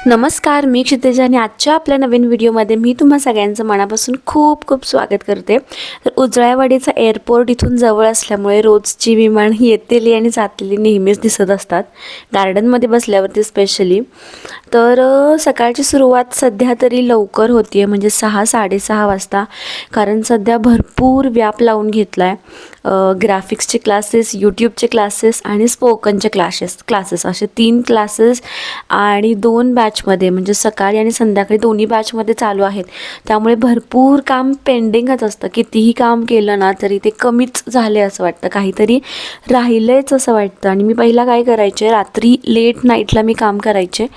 नमस्कार, मी क्षितिजा आणि आजच्या आपल्या नवीन व्हिडिओमध्ये मी तुम्हा सगळ्यांचं मनापासून खूप खूप स्वागत करते. तर उजळायवाडीचा एअरपोर्ट इथून जवळ असल्यामुळे रोजची विमान येतेली आणि जातेली नेहमीच दिसत असतात, गार्डनमध्ये बसल्यावरती स्पेशली. तर सकाळची सुरुवात सध्या तरी लवकर होती आहे, म्हणजे 6-6:30 वाजता, कारण सध्या भरपूर व्याप लावून घेतला आहे. ग्राफिक्सचे क्लासेस, यूट्यूबचे क्लासेस आणि स्पोकनचे क्लासेस असे 3 क्लासेस आणि 2 बॅचमध्ये, म्हणजे सकाळी आणि संध्याकाळी दोन्ही बॅचमध्ये चालू आहेत. त्यामुळे भरपूर काम पेंडिंगच असतं. कितीही काम केलं ना तरी ते कमीच झाले असं वाटतं, काहीतरी राहिलंच असं वाटतं. आणि मी पहिला काय करायचे, रात्री लेट नाईटला मी काम करायचे.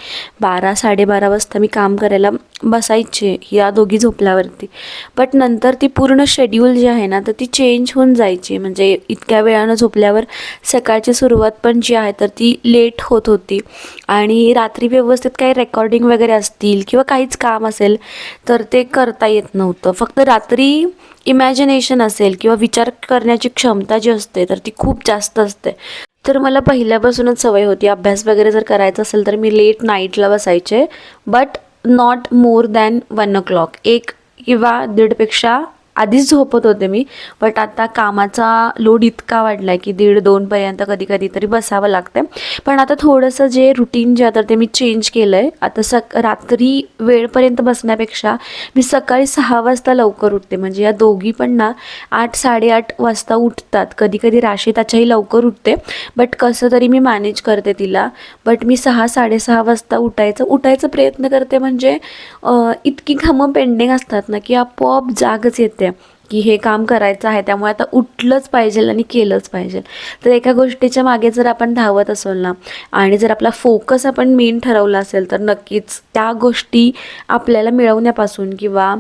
12-12:30 वाजता मी काम करायला बसायचे या दोघी झोपल्यावरती. बट नंतर ती पूर्ण शेड्यूल जी आहे ना तर ती चेंज होऊन जायची. म्हणजे इतक्या वेळानं झोपल्यावर सकाळची सुरुवात पण जी आहे तर ती लेट होत होती. आणि रात्री व्यवस्थित काही रेकॉर्डिंग वगैरे असतील किंवा काहीच काम असेल तर ते करता येत नव्हतं. फक्त रात्री इमॅजिनेशन असेल किंवा विचार करण्याची क्षमता जी असते तर ती खूप जास्त असते. तर मला पहिल्यापासूनच सवय होती, अभ्यास वगैरे जर करायचा असेल तर मी लेट नाईटला बसायचे. But not more than 1 o'clock, 1 किंवा 1:30पेक्षा आधीच झोपत होते मी. बट आता कामाचा लोड इतका वाढला आहे की 1:30-2 कधी कधी तरी बसावं लागतं. पण आता थोडंसं जे रुटीन जे आता ते मी चेंज केलं आहे. आता रात्री वेळपर्यंत बसण्यापेक्षा मी सकाळी 6 वाजता लवकर उठते. म्हणजे या दोघी पण ना 8-8:30 वाजता उठतात. कधी कधी राशी त्याच्याही लवकर उठते, बट कसं तरी मी मॅनेज करते तिला. बट मी 6-6:30 वाजता उठायचा प्रयत्न करते. म्हणजे इतकी कामं पेंडिंग असतात ना की आपोआप जागच येते की हे काम करायचं आहे, त्यामुळे आता उठलंच पाहिजे आणि केलंच पाहिजे. तर एका गोष्टीच्या मागे जर आपण धावत असेल ना आणि जर आपला फोकस आपण मेन ठरवला असेल तर नक्कीच त्या गोष्टी आपल्याला मिळवण्यापासून किंवा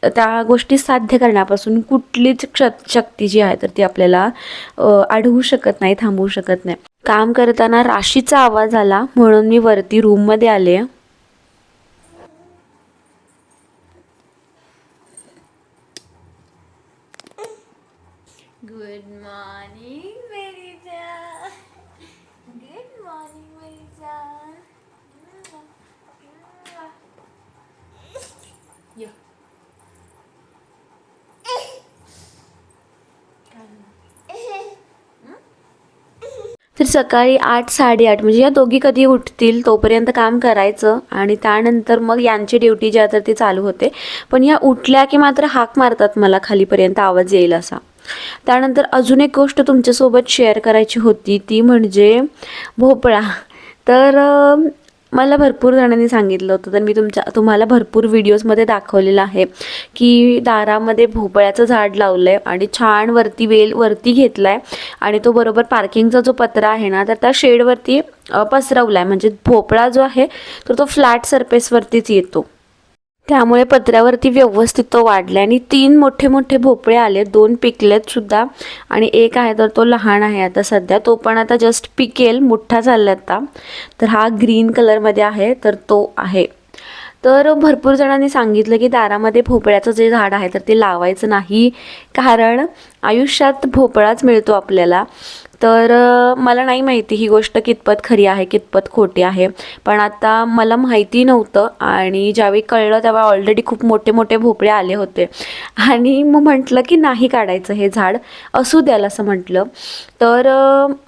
त्या गोष्टी साध्य करण्यापासून कुठलीच शक्ती जी आहे तर ती आपल्याला अडवू शकत नाही, थांबवू शकत नाही. काम करताना राशीचा आवाज आला म्हणून मी वरती रूममध्ये आले. गुड मॉर्निंग मेरी जान. गुड मॉर्निंग मेरी जान. या. तर सकाळी 8-8:30 म्हणजे या दोघी कधी उठतील तोपर्यंत काम करायचं आणि त्यानंतर मग यांची ड्युटी जी आहे तर ती चालू होते. पण या उठल्या की मात्र हाक मारतात मला खालीपर्यंत आवाज येईल असा. त्यानंतर अजून एक गोष्ट तुमच्यासोबत शेअर करायची होती, ती म्हणजे भोपळा. तर मला भरपूर जणांनी सांगितलं होतं, तर मी तुम्हाला भरपूर व्हिडिओजमध्ये दाखवलेलं आहे की दारामध्ये भोपळ्याचं झाड लावलं आहे आणि छान वेल वरती घेतला आहे आणि तो बरोबर पार्किंगचा जो पत्रा आहे ना तर त्या शेडवरती पसरवला आहे. म्हणजे भोपळा जो आहे तर तो फ्लॅट सरफेसवरतीच येतो, त्यामुळे पत्र्यावरती व्यवस्थित तो वाढला. आणि 3 मोठे मोठे भोपळे आले, 2 पिकलेत सुद्धा आणि एक आहे तर तो लहान आहे आता सध्या. तो पण आता जस्ट पिकेल, मोठा झाला आता. तर हा ग्रीन कलरमध्ये आहे तर तो आहे. तर भरपूर जणांनी सांगितलं की दारामध्ये भोपळ्याचं जे झाड आहे तर ते लावायचं नाही, कारण आयुष्यात भोपळाच मिळतो आपल्याला. तर मला नाही माहिती ही गोष्ट कितपत खरी आहे कितपत खोटी आहे, पण आता मला माहिती नव्हतं आणि ज्यावेळी कळलं तेव्हा ऑलरेडी खूप मोठे मोठे भोपळे आले होते. आणि मग म्हटलं की नाही काढायचं हे झाड, असू द्याल असं म्हटलं. तर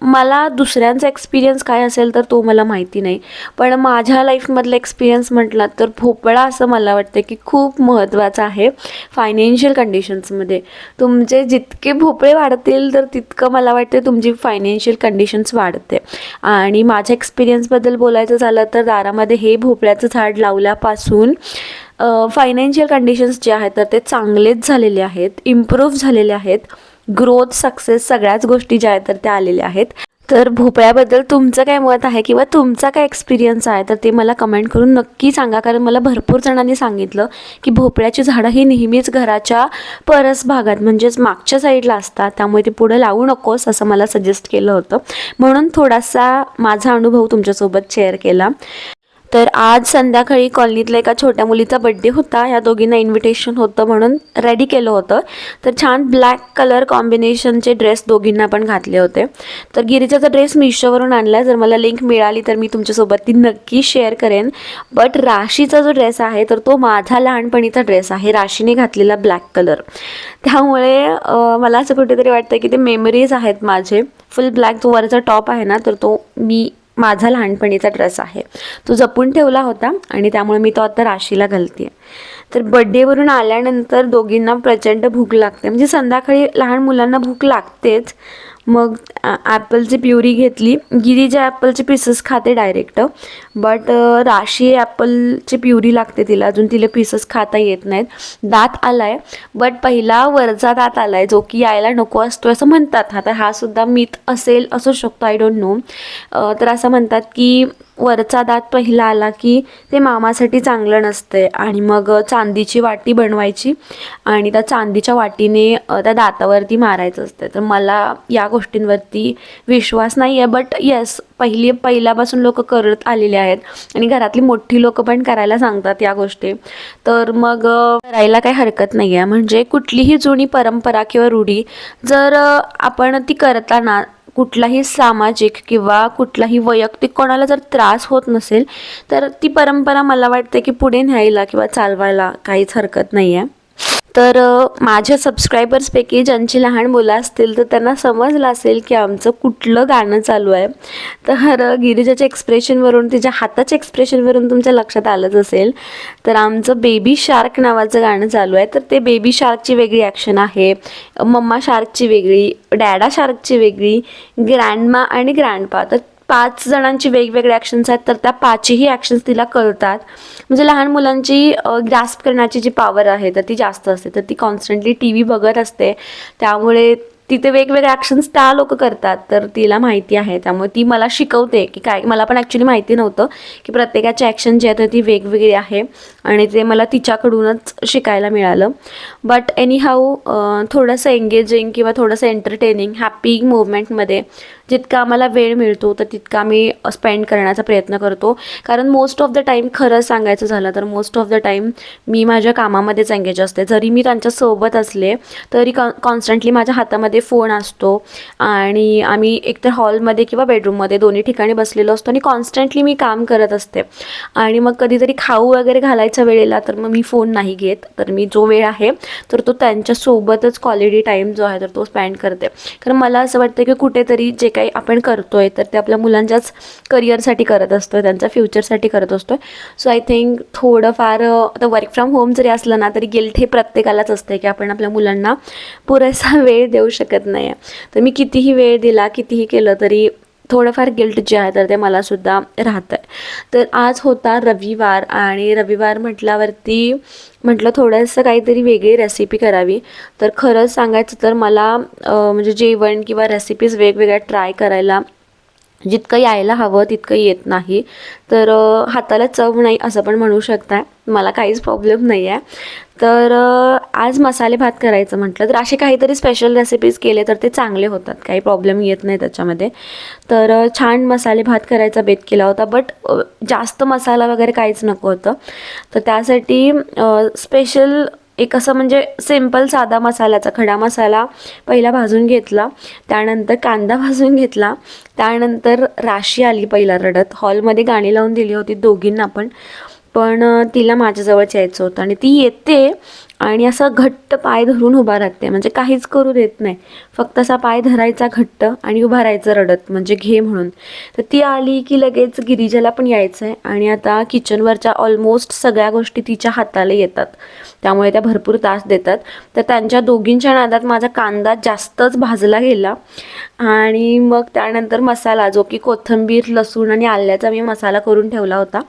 मला दुसऱ्यांचा एक्सपिरियन्स काय असेल तर तो मला माहिती नाही, पण माझ्या लाईफमधला एक्सपिरियन्स म्हटलं तर भोपळा असं मला वाटतं की खूप महत्त्वाचा आहे फायनान्शियल कंडिशन्समध्ये. तुमचे जितके भोपळे वाढतील तर तितकं मला वाटतं तुमची फायनान्शियल कंडिशन्स वाढते. आणि माझ्या एक्सपिरियन्सबद्दल बोलायचं झालं तर दारामध्ये हे भोपळ्याचं झाड लावल्यापासून फायनान्शियल कंडिशन्स जे आहेत तर ते चांगलेच झालेले आहेत, इम्प्रूव्ह झालेले आहेत. ग्रोथ, सक्सेस सगळ्याच गोष्टी ज्या आहेत तर त्या आलेल्या आहेत. तर भोपळ्याबद्दल तुमचं काय मत आहे किंवा तुमचा काय एक्सपिरियन्स आहे तर ते मला कमेंट करून नक्की सांगा, कारण मला भरपूर जणांनी सांगितलं की भोपळ्याची झाडं ही नेहमीच घराच्या परस भागात म्हणजेच मागच्या साईडला असतात, त्यामुळे ते पुढं लावू नकोस असं मला सजेस्ट केलं होतं. म्हणून थोडासा माझा अनुभव तुमच्यासोबत शेअर केला. तर आज संध्याकाळी कॉलनीतल्या एका छोट्या मुलीचा बड्डे होता. ह्या दोघींना इन्व्हिटेशन होतं म्हणून रेडी केलं होतं. तर छान ब्लॅक कलर कॉम्बिनेशनचे ड्रेस दोघींना पण घातले होते. तर गिरीजाचा ड्रेस मिशोवरून आणला. जर मला लिंक मिळाली तर मी तुमच्यासोबत ती नक्की शेअर करेन. बट राशीचा जो ड्रेस आहे तर तो माझा लहानपणीचा ड्रेस आहे, राशीने घातलेला ब्लॅक कलर. त्यामुळे मला असं कुठेतरी वाटतं की ते मेमरीज आहेत माझे. फुल ब्लॅक जो वरचा टॉप आहे ना, तर तो माझा लहानपणीचा ड्रेस आहे, तो जपून ठेवला होता आणि त्यामुळे मी तो आता राशीला घालते. तर बड्डेवरून आल्यानंतर दोघींना प्रचंड भूक लागते. म्हणजे संध्याकाळी लहान मुलांना भूक लागतेच. मग ॲपलची प्युरी घेतली. गिरीजा ॲपलचे पीसेस खाते डायरेक्ट, बट राशी ॲपलची प्युरी लागते तिला. अजून तिला पीसेस खाता येत नाहीत. दात आला आहे, बट पहिला वरचा दात आला आहे जो की यायला नको असतो असं म्हणतात. आता हा सुद्धा मिथ असेल, असू शकतो, आय डोंट नो. तर असं म्हणतात की वरचा दात पहिला आला की ते मामासाठी चांगलं नसते आणि मग चांदीची वाटी बनवायची आणि त्या चांदीच्या वाटीने त्या दातावरती मारायचं असते. तर मला या गोष्टींवरती विश्वास नाही आहे, बट येस, पहिल्यापासून लोक करत आलेले आहेत आणि घरातली मोठी लोक पण करायला सांगतात या गोष्टी. तर मग करायला काही हरकत नाही आहे. म्हणजे कुठलीही जुनी परंपरा किंवा रूढी जर आपण ती करताना कुठलाही सामाजिक किंवा कुठलाही वैयक्तिक कोणाला जर त्रास होत नसेल तर ती परंपरा मला वाटते की पुढे न्यायला किंवा चालवायला काहीच हरकत नाही आहे. तर माझ्या सबस्क्रायबर्सपैकी ज्यांची लहान मुलं असतील तर त्यांना समजलं असेल की आमचं कुठलं गाणं चालू आहे. तर गिरिजाच्या एक्सप्रेशनवरून, तिच्या हाताच्या एक्सप्रेशनवरून तुमच्या लक्षात आलंच असेल. तर आमचं बेबी शार्क नावाचं गाणं चालू आहे. तर ते बेबी शार्कची वेगळी ॲक्शन आहे, मम्मा शार्कची वेगळी, डॅडा शार्कची वेगळी, ग्रँडमा आणि ग्रँडपा. तर 5 जणांची वेगवेगळे ॲक्शन्स आहेत. तर त्या 5ही ॲक्शन्स तिला कळतात. म्हणजे लहान मुलांची ग्रास्प करण्याची जी पॉवर आहे तर ती जास्त असते. तर ती कॉन्स्टंटली टी व्ही बघत असते, त्यामुळे तिथे वेगवेगळे ॲक्शन्स त्या लोक करतात. तर तिला माहिती आहे, त्यामुळे ती मला शिकवते की काय. मला पण ॲक्च्युली माहिती नव्हतं की प्रत्येकाची ॲक्शन जी आहे तर ती वेगवेगळी आहे आणि ते मला तिच्याकडूनच शिकायला मिळालं. बट एनीहाऊ थोडंसं एंगेजिंग किंवा थोडंसं एंटरटेनिंग हॅपी मुवमेंटमध्ये जितका आम्हाला वेळ मिळतो तर तितका मी स्पेंड करण्याचा प्रयत्न करतो. कारण मोस्ट ऑफ द टाईम, खरं सांगायचं झालं तर मोस्ट ऑफ द टाईम मी माझ्या कामामध्येच एंगेज असते. जरी मी त्यांच्यासोबत असले तरी कॉन्स्टंटली माझ्या हातामध्ये फोन असतो आणि आम्ही एकतर हॉलमध्ये किंवा बेडरूममध्ये दोन्ही ठिकाणी बसलेलो असतो आणि कॉन्स्टंटली मी काम करत असते. आणि मग कधीतरी खाऊ वगैरे घालायच्या वेळेला तर मग मी फोन नाही घेत. तर मी जो वेळ आहे तर तो त्यांच्यासोबतच क्वालिटी टाईम जो आहे तर तो स्पेंड करते. कारण मला असं वाटतं की कुठेतरी जे काही आपण करतोय तर ते आपल्या मुलांच्याच करिअरसाठी करत असतोय, त्यांच्या फ्युचरसाठी करत असतोय. सो आय थिंक थोडंफार आता वर्क फ्रॉम होम जरी असलं ना तरी गिल्ट हे प्रत्येकालाच असते की आपण आपल्या मुलांना पुरेसा वेळ देऊ शकत नाही आहे. तर मी कितीही वेळ दिला, कितीही केलं तरी थोडंफार गिल्ट जे आहे तर ते मलासुद्धा राहतं आहे. तर आज होता रविवार आणि रविवार म्हटल्यावरती म्हटलं थोडंसं काहीतरी वेगळी रेसिपी करावी. तर खरंच सांगायचं तर मला म्हणजे जेवण किंवा रेसिपीज वेगवेगळ्या ट्राय करायला जितकं यायला हवं तितकं येत नाही. तर हाताला चव नाही असं पण म्हणू शकताय, मला काहीच प्रॉब्लेम नाही आहे. तर आज मसाले भात करायचं म्हटलं तर असे काहीतरी स्पेशल रेसिपीज केले तर ते चांगले होतात, काही प्रॉब्लेम येत नाही त्याच्यामध्ये. तर छान मसाले भात करायचा बेत केला होता, बट जास्त मसाला वगैरे काहीच नको होतं. तर त्यासाठी स्पेशल एक असं म्हणजे सिम्पल साधा मसाल्याचा खडा मसाला पहिला भाजून घेतला, त्यानंतर कांदा भाजून घेतला, त्यानंतर राशी आली पहिला रडत. हॉलमध्ये गाणी लावून दिली होती दोघींना पण तिला माझ्याजवळच यायचं होतं आणि ती येते आणि असं घट्ट पाय धरून उभा राहते, म्हणजे काहीच करू देत नाही, फक्त असा पाय धरायचा घट्ट आणि उभा राहायचं रडत, म्हणजे घे म्हणून. तर ती आली की लगेच गिरिजाला पण यायचं आहे आणि आता किचनवरच्या ऑलमोस्ट सगळ्या गोष्टी तिच्या हाताला येतात, त्यामुळे त्या भरपूर त्रास देतात. तर त्यांच्या दोघींच्या नादात माझा कांदा जास्तच भाजला गेला आणि मग त्यानंतर मसाला जो की कोथिंबीर, लसूण आणि आल्याचा मी मसाला करून ठेवला होता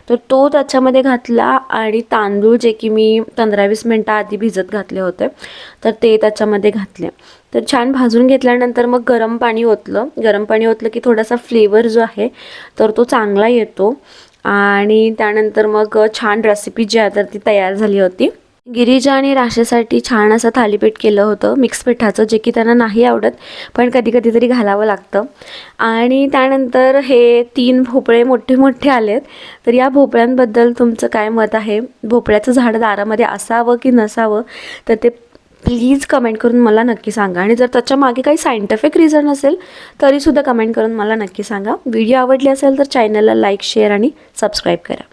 तर तो त्याच्यामध्ये घातला आणि तांदूळ जे की मी 15-20 मिनटं आधी भिजत घातले होते तर ते त्याच्यामध्ये घातले. तर छान भाजून घेतल्यानंतर मग गरम पाणी ओतलं की थोडासा फ्लेवर जो आहे तर तो चांगला येतो आणि त्यानंतर मग छान रेसिपी जी आहे तर ती तयार झाली होती. गिरिजा आणि राशेसाठी छान असं थालीपीठ केलं होतं मिक्स पिठाचं, जे की त्यांना नाही आवडत पण कधी कधी तरी घालावं लागतं. आणि त्यानंतर हे 3 भोपळे मोठे मोठे आलेत. तर या भोपळ्यांबद्दल तुमचं काय मत आहे? भोपळ्याचं झाड दारामध्ये असावं की नसावं, तर ते प्लीज कमेंट करून मला नक्की सांगा. आणि जर त्याच्या मागे काही सायंटिफिक रिझन असेल तरीसुद्धा कमेंट करून मला नक्की सांगा. व्हिडिओ आवडली असेल तर चॅनलला लाईक, शेअर आणि सबस्क्राईब करा.